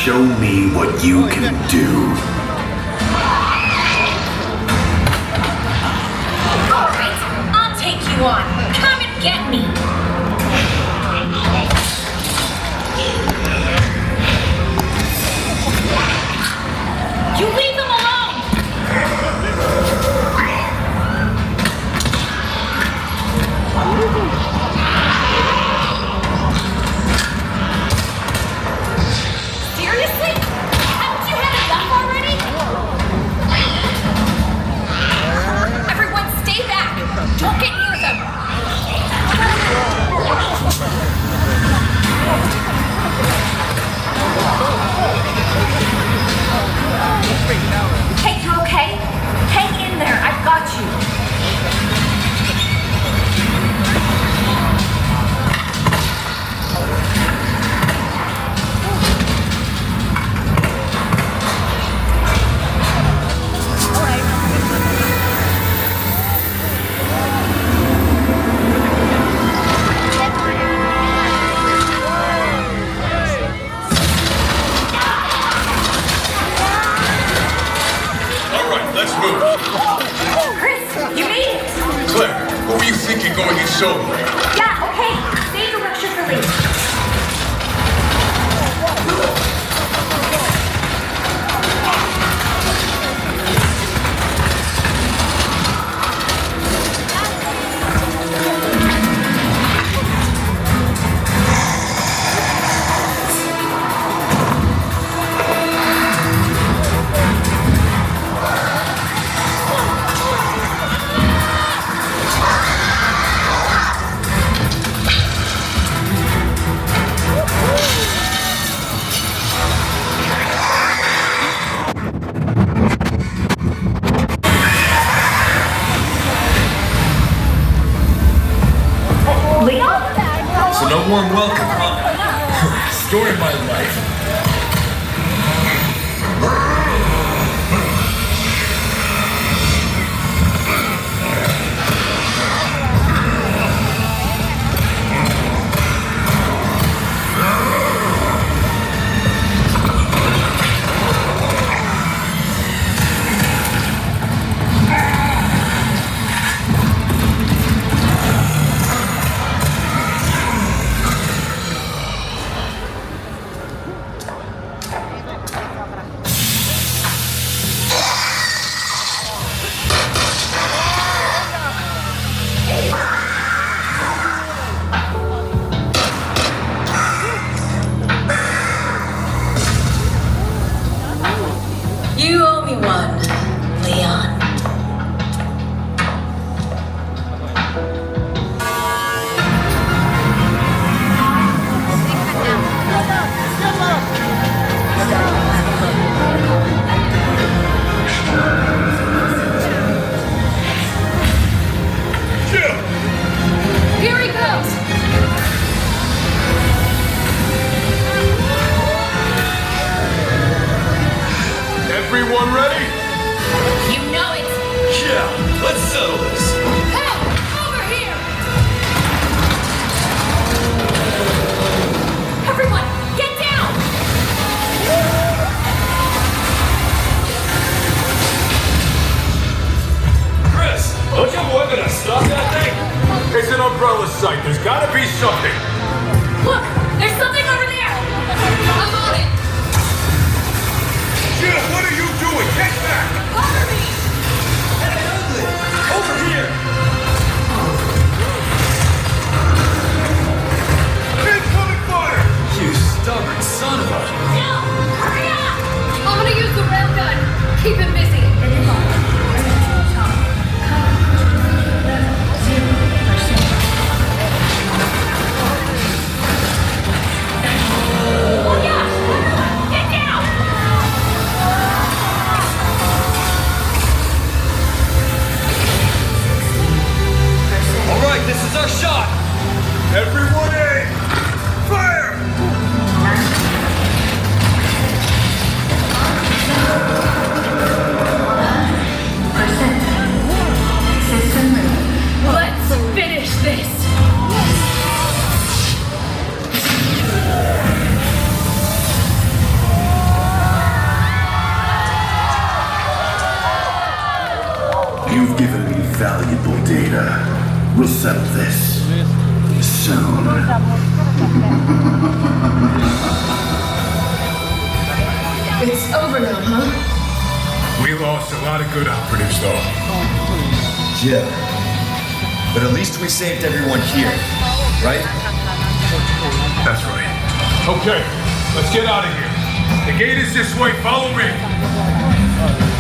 Show me what you can do. Alright, I'll take you on. Come and get me. You leave them alone! Seriously? Haven't you had enough already? Everyone stay back! Don't get near them! Hey, you okay? Hang in there, I've got you. Let's move. Chris, you made it! Claire, what were you thinking going in solo? Yeah, okay. Save your lecture for later. So no warm welcome, huh? Story of my life. You owe me one, Leon. Here he comes! Everyone ready? You know it! Yeah, let's settle this. Hey! Over here! Everyone, get down! Chris, don't you boy gonna stop that thing? It's an umbrella sight. There's gotta be something. Look! There's something over there! I'm on it! Jim, what are you doing? Get back! Cover me! Hey, ugly! Over here! Incoming fire! You stubborn son of a... No! Hurry up! I'm gonna use the railgun. Keep him busy. You've given me valuable data. We'll settle this soon. It's over now, huh? We lost a lot of good operatives, though. Yeah. But at least we saved everyone here, right? That's right. Okay, let's get out of here. The gate is this way. Follow me.